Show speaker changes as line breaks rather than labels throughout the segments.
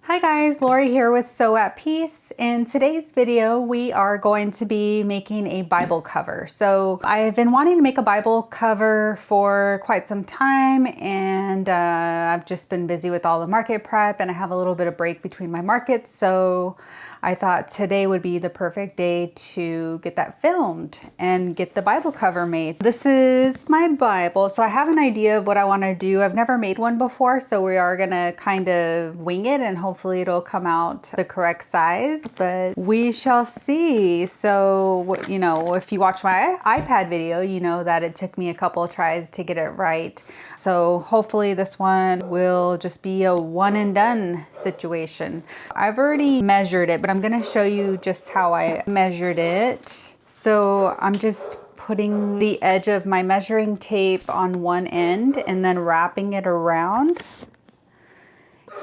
Hi guys, Lori here with Sew at Peace. In today's video, we are going to be making a Bible cover. So I've been wanting to make a Bible cover for quite some time, and I've just been busy with all the market prep, and I have a little bit of break between my markets. So I thought today would be the perfect day to get that filmed and get the Bible cover made. This is my Bible, so I have an idea of what I want to do. I've never made one before, so we are gonna kind of wing it and hopefully it'll come out the correct size, but we shall see. So, you know, if you watch my iPad video, you know that it took me a couple of tries to get it right. So hopefully this one will just be a one and done situation. I've already measured it, but I'm gonna show you just how I measured it. So I'm just putting the edge of my measuring tape on one end and then wrapping it around.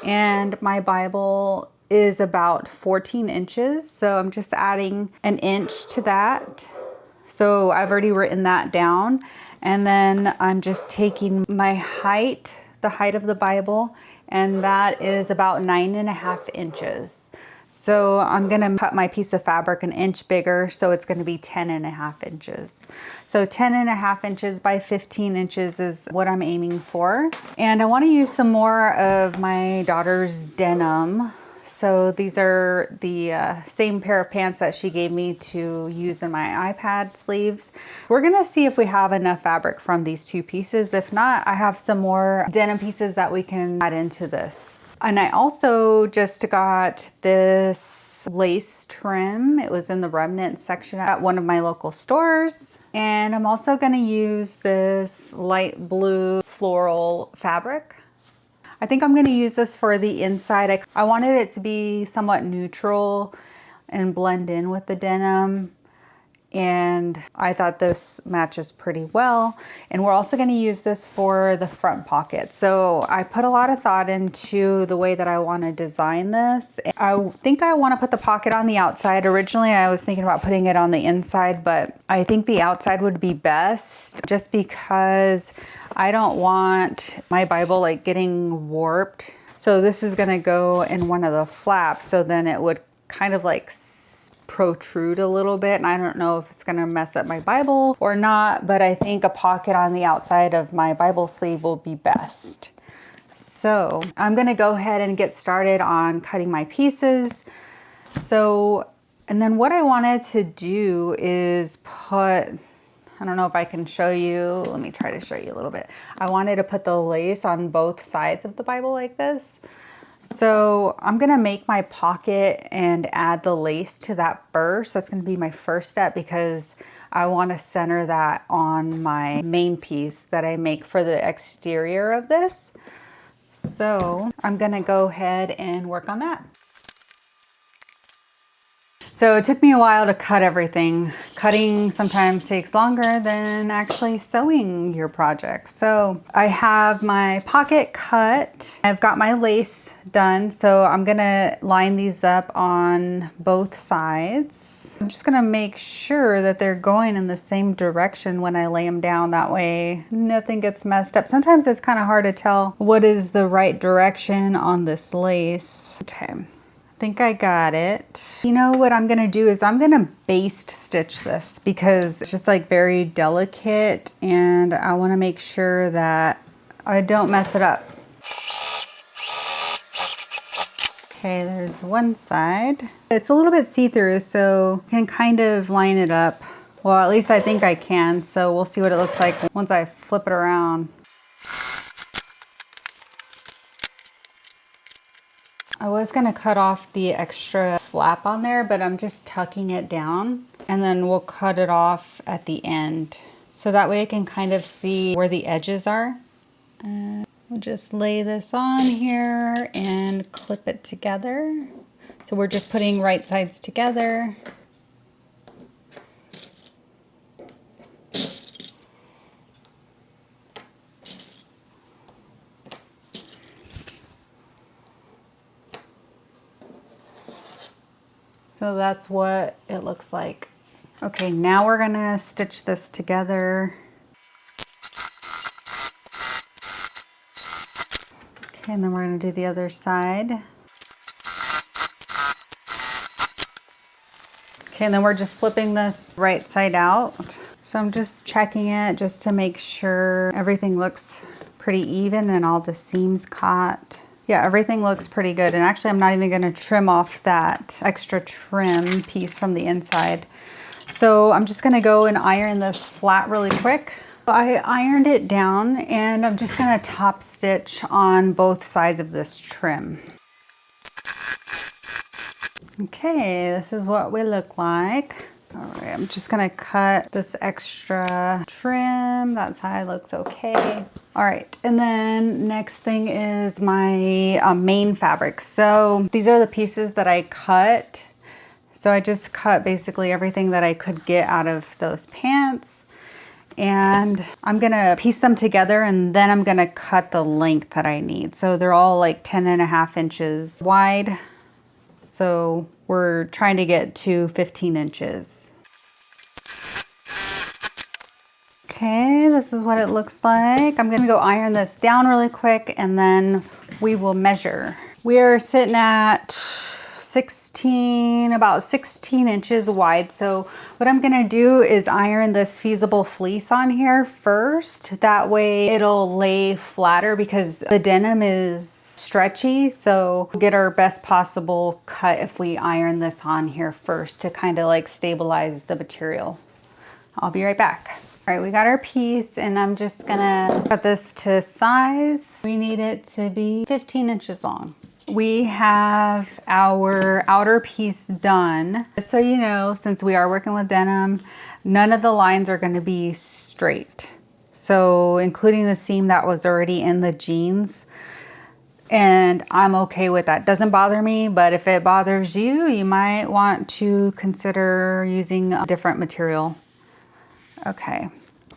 And my Bible is about 14 inches. So I'm just adding an inch to that. So I've already written that down. And then I'm just taking my height, the height of the Bible, and that is about 9.5 inches. So I'm gonna cut my piece of fabric an inch bigger, so it's gonna be 10.5 inches. So 10.5 inches by 15 inches is what I'm aiming for. And I wanna use some more of my daughter's denim. So these are the same pair of pants that she gave me to use in my iPad sleeves. We're gonna see if we have enough fabric from these two pieces. If not, I have some more denim pieces that we can add into this. And I also just got this lace trim. It was in the remnant section at one of my local stores. And I'm also gonna use this light blue floral fabric. I think I'm gonna use this for the inside. I wanted it to be somewhat neutral and blend in with the denim. And I thought this matches pretty well. And we're also gonna use this for the front pocket. So I put a lot of thought into the way that I wanna design this. I think I wanna put the pocket on the outside. Originally, I was thinking about putting it on the inside, but I think the outside would be best just because I don't want my Bible like getting warped. So this is gonna go in one of the flaps. So then it would kind of like protrude a little bit, and I don't know if it's gonna mess up my Bible or not, but I think a pocket on the outside of my Bible sleeve will be best. So I'm gonna go ahead and get started on cutting my pieces. So, and then what I wanted to do is put, I don't know if I can show you, let me try to show you a little bit. I wanted to put the lace on both sides of the Bible like this. So I'm gonna make my pocket and add the lace to that first. That's gonna be my first step because I wanna center that on my main piece that I make for the exterior of this. So I'm gonna go ahead and work on that. So it took me a while to cut everything. Cutting sometimes takes longer than actually sewing your project. So I have my pocket cut. I've got my lace done. So I'm gonna line these up on both sides. I'm just gonna make sure that they're going in the same direction when I lay them down. That way nothing gets messed up. Sometimes it's kind of hard to tell what is the right direction on this lace. Okay. Think I got it. You know what I'm gonna do is I'm gonna baste stitch this because it's just like very delicate and I wanna make sure that I don't mess it up. Okay, there's one side. It's a little bit see-through, so I can kind of line it up. Well, at least I think I can, so we'll see what it looks like once I flip it around. I was gonna cut off the extra flap on there, but I'm just tucking it down and then we'll cut it off at the end. So that way I can kind of see where the edges are. We'll just lay this on here and clip it together. So we're just putting right sides together. So that's what it looks like. Okay, now we're gonna stitch this together. Okay, and then we're gonna do the other side. Okay, and then we're just flipping this right side out. So I'm just checking it just to make sure everything looks pretty even and all the seams caught. Yeah, everything looks pretty good. And actually, I'm not even gonna trim off that extra trim piece from the inside. So I'm just gonna go and iron this flat really quick. I ironed it down and I'm just gonna top stitch on both sides of this trim. Okay, this is what we look like. All right, I'm just gonna cut this extra trim. That side looks okay. All right, and then next thing is my main fabric. So these are the pieces that I cut. So I just cut basically everything that I could get out of those pants. And I'm gonna piece them together and then I'm gonna cut the length that I need. So they're all like 10.5 inches wide. So we're trying to get to 15 inches. Okay, this is what it looks like. I'm gonna go iron this down really quick and then we will measure. We are sitting at about 16 inches wide. So what I'm gonna do is iron this Fusible Fleece on here first. That way it'll lay flatter because the denim is stretchy. So we'll get our best possible cut if we iron this on here first to kind of like stabilize the material. I'll be right back. All right, we got our piece and I'm just gonna cut this to size. We need it to be 15 inches long. We have our outer piece done. Just so you know, since we are working with denim, none of the lines are going to be straight. So including the seam that was already in the jeans. And I'm okay with that. Doesn't bother me, but if it bothers you, you might want to consider using a different material. Okay,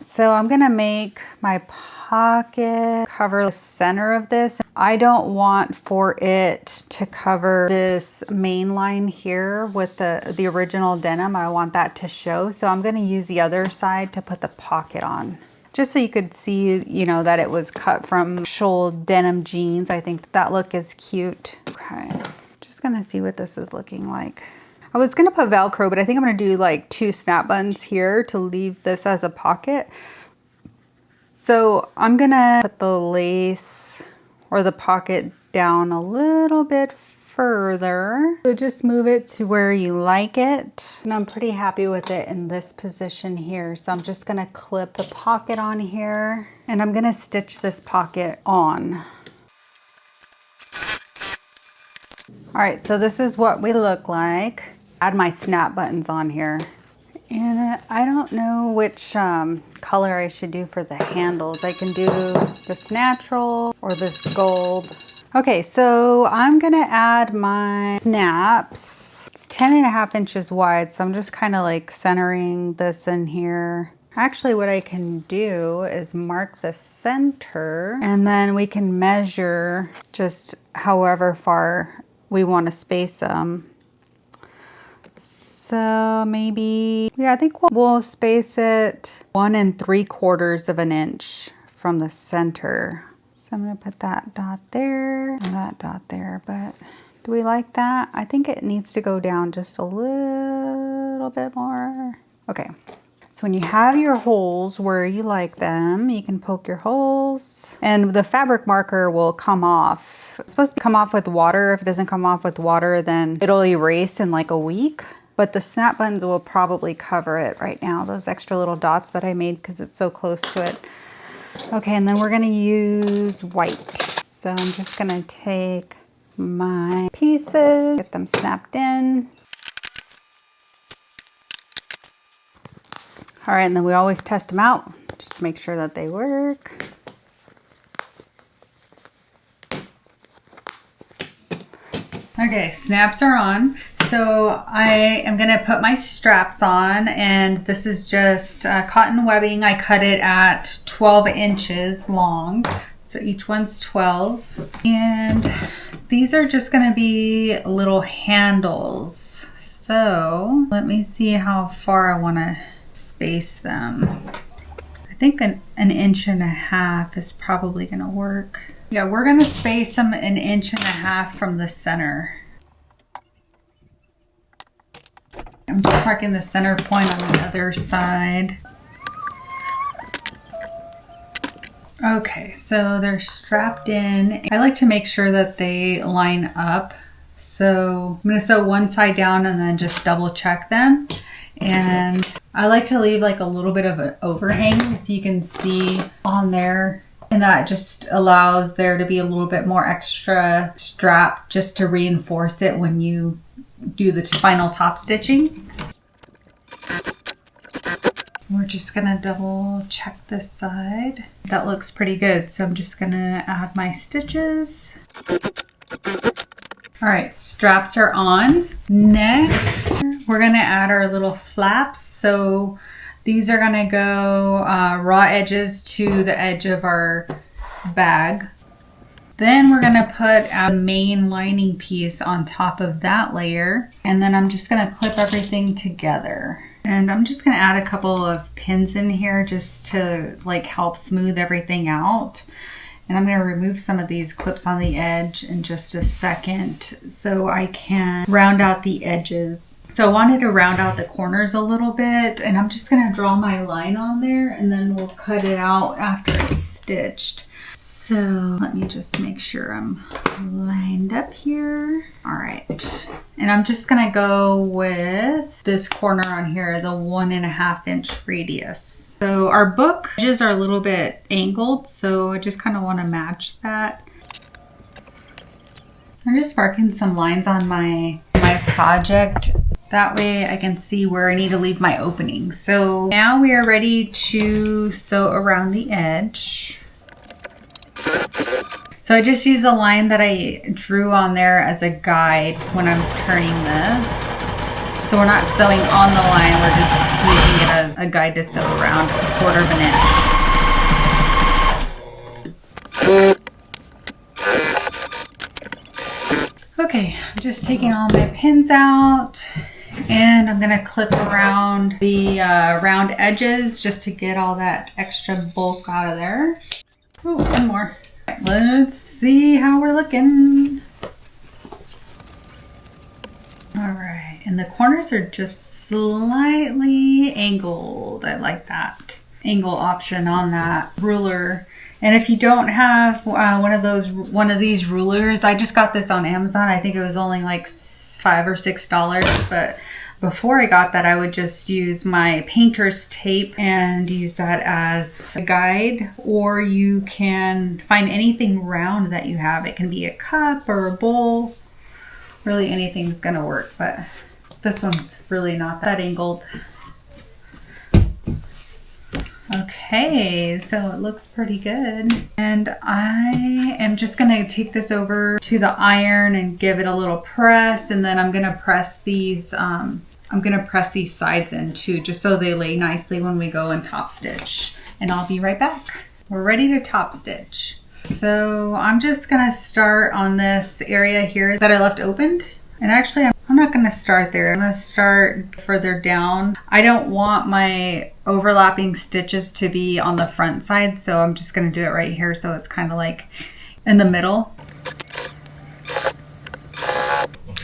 so I'm gonna make my pocket cover the center of this. I don't want for it to cover this main line here with the original denim. I want that to show. So I'm gonna use the other side to put the pocket on. Just so you could see, you know, that it was cut from actual denim jeans. I think that look is cute. Okay, just gonna see what this is looking like. I was gonna put Velcro, but I think I'm gonna do like 2 snap buttons here to leave this as a pocket. So I'm gonna put the lace or the pocket down a little bit further. So just move it to where you like it. And I'm pretty happy with it in this position here. So I'm just gonna clip the pocket on here and I'm gonna stitch this pocket on. All right, so this is what we look like. Add my snap buttons on here. And I don't know which color I should do for the handles. I can do this natural or this gold. Okay, so I'm gonna add my snaps. It's 10.5 inches wide, so I'm just kind of like centering this in here. Actually, what I can do is mark the center and then we can measure just however far we want to space them. So maybe, yeah, I think we'll space it 1 3/4 of an inch from the center. So I'm gonna put that dot there and that dot there, but do we like that? I think it needs to go down just a little bit more. Okay, so when you have your holes where you like them, you can poke your holes and the fabric marker will come off. It's supposed to come off with water. If it doesn't come off with water, then it'll erase in like a week. But the snap buttons will probably cover it right now, those extra little dots that I made because it's so close to it. Okay, and then we're gonna use white. So I'm just gonna take my pieces, get them snapped in. All right, and then we always test them out just to make sure that they work. Okay, snaps are on. So I am gonna put my straps on and this is just cotton webbing. I cut it at 12 inches long. So each one's 12. And these are just gonna be little handles. So let me see how far I wanna space them. I think an 1.5 inches is probably gonna work. Yeah, we're gonna space them 1.5 inches from the center. I'm just marking the center point on the other side. Okay, so they're strapped in. I like to make sure that they line up. So I'm gonna sew one side down and then just double check them. And I like to leave like a little bit of an overhang, if you can see on there. And that just allows there to be a little bit more extra strap just to reinforce it when you do the final top stitching. We're just gonna double check this side. That looks pretty good. So I'm just gonna add my stitches. All right, straps are on. Next, we're gonna add our little flaps. So these are gonna go raw edges to the edge of our bag. Then we're gonna put a main lining piece on top of that layer. And then I'm just gonna clip everything together. And I'm just gonna add a couple of pins in here just to like help smooth everything out. And I'm gonna remove some of these clips on the edge in just a second so I can round out the edges. So I wanted to round out the corners a little bit, and I'm just gonna draw my line on there and then we'll cut it out after it's stitched. So let me just make sure I'm lined up here. All right, and I'm just gonna go with this corner on here, the 1.5 inch radius. So our book edges are a little bit angled, so I just kind of want to match that. I'm just marking some lines on my project. That way I can see where I need to leave my opening. So now we are ready to sew around the edge. So I just use a line that I drew on there as a guide when I'm turning this. So we're not sewing on the line, we're just using it as a guide to sew around 1/4 of an inch. Okay, I'm just taking all my pins out and I'm gonna clip around the round edges just to get all that extra bulk out of there. Ooh, one more. Right, let's see how we're looking. All right, and the corners are just slightly angled. I like that angle option on that ruler. And if you don't have one of these rulers, I just got this on Amazon. I think it was only like $5 or $6, but before I got that, I would just use my painter's tape and use that as a guide, or you can find anything round that you have. It can be a cup or a bowl. Really anything's gonna work, but this one's really not that angled. Okay, so it looks pretty good. And I am just gonna take this over to the iron and give it a little press, and then I'm gonna press these sides in too, just so they lay nicely when we go and top stitch. And I'll be right back. We're ready to top stitch. So I'm just gonna start on this area here that I left opened. And actually, I'm not gonna start there. I'm gonna start further down. I don't want my overlapping stitches to be on the front side, so I'm just gonna do it right here so it's kind of like in the middle.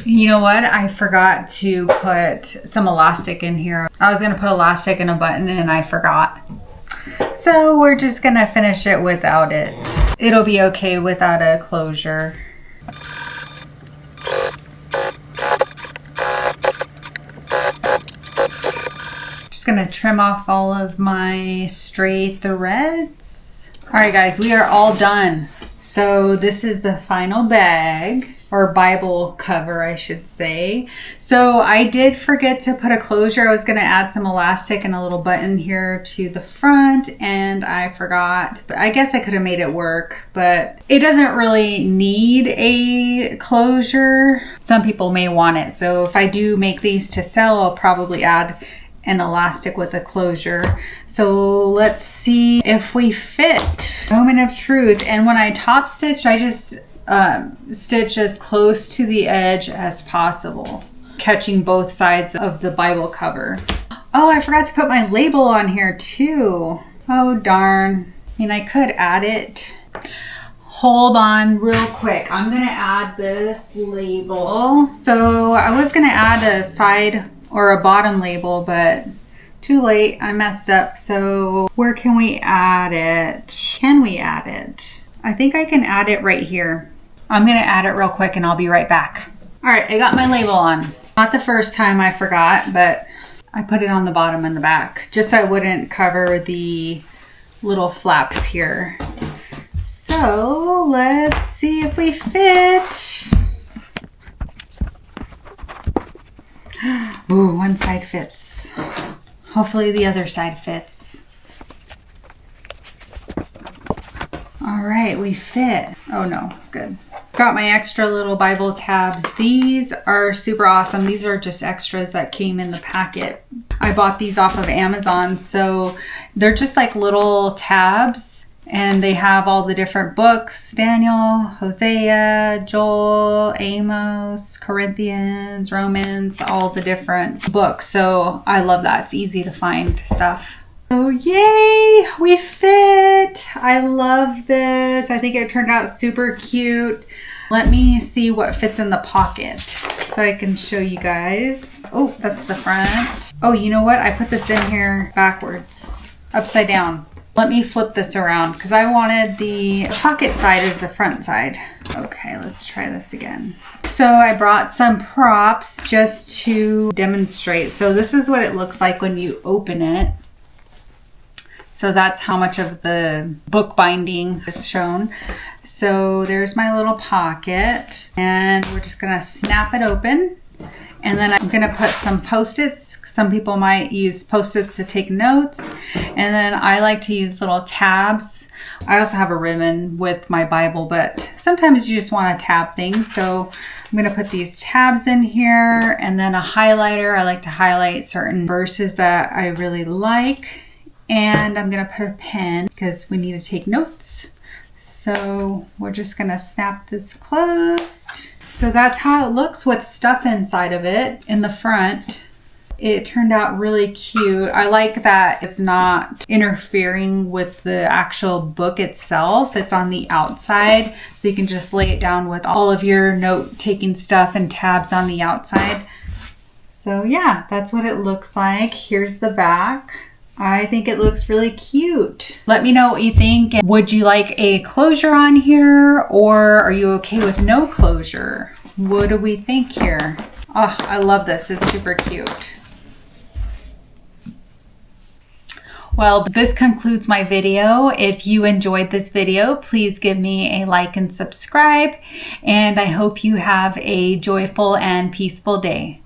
You know what? I forgot to put some elastic in here. I was gonna put elastic in a button and I forgot. So we're just gonna finish it without it. It'll be okay without a closure. Just gonna trim off all of my stray threads. All right guys, we are all done. So this is the final bag, or Bible cover, I should say. So I did forget to put a closure. I was gonna add some elastic and a little button here to the front, and I forgot. But I guess I could have made it work, but it doesn't really need a closure. Some people may want it. So if I do make these to sell, I'll probably add an elastic with a closure. So let's see if we fit. Moment of truth. And when I top stitch, I just stitch as close to the edge as possible, catching both sides of the Bible cover. Oh, I forgot to put my label on here too. Oh darn. I mean, I could add it. Hold on real quick. I'm gonna add this label. So I was gonna add a side or a bottom label, but too late, I messed up. So where can we add it? Can we add it? I think I can add it right here. I'm gonna add it real quick and I'll be right back. All right, I got my label on. Not the first time I forgot, but I put it on the bottom and the back, just so I wouldn't cover the little flaps here. So let's see if we fit. Ooh, one side fits. Hopefully the other side fits. All right, we fit. Oh no, good. Got my extra little Bible tabs. These are super awesome. These are just extras that came in the packet. I bought these off of Amazon. So they're just like little tabs and they have all the different books: Daniel, Hosea, Joel, Amos, Corinthians, Romans, all the different books. So I love that. It's easy to find stuff. Oh, yay, we fit. I love this. I think it turned out super cute. Let me see what fits in the pocket so I can show you guys. Oh, that's the front. Oh, you know what? I put this in here backwards, upside down. Let me flip this around because I wanted the pocket side as the front side. Okay, let's try this again. So I brought some props just to demonstrate. So this is what it looks like when you open it. So that's how much of the book binding is shown. So there's my little pocket and we're just gonna snap it open. And then I'm gonna put some Post-its. Some people might use Post-its to take notes. And then I like to use little tabs. I also have a ribbon with my Bible, but sometimes you just wanna tab things. So I'm gonna put these tabs in here and then a highlighter. I like to highlight certain verses that I really like. And I'm gonna put a pen because we need to take notes. So we're just gonna snap this closed. So that's how it looks with stuff inside of it in the front. It turned out really cute. I like that it's not interfering with the actual book itself. It's on the outside, so you can just lay it down with all of your note-taking stuff and tabs on the outside. So yeah, that's what it looks like. Here's the back. I think it looks really cute. Let me know what you think. Would you like a closure on here, or are you okay with no closure? What do we think here? Oh, I love this. It's super cute. Well, this concludes my video. If you enjoyed this video, please give me a like and subscribe. And I hope you have a joyful and peaceful day.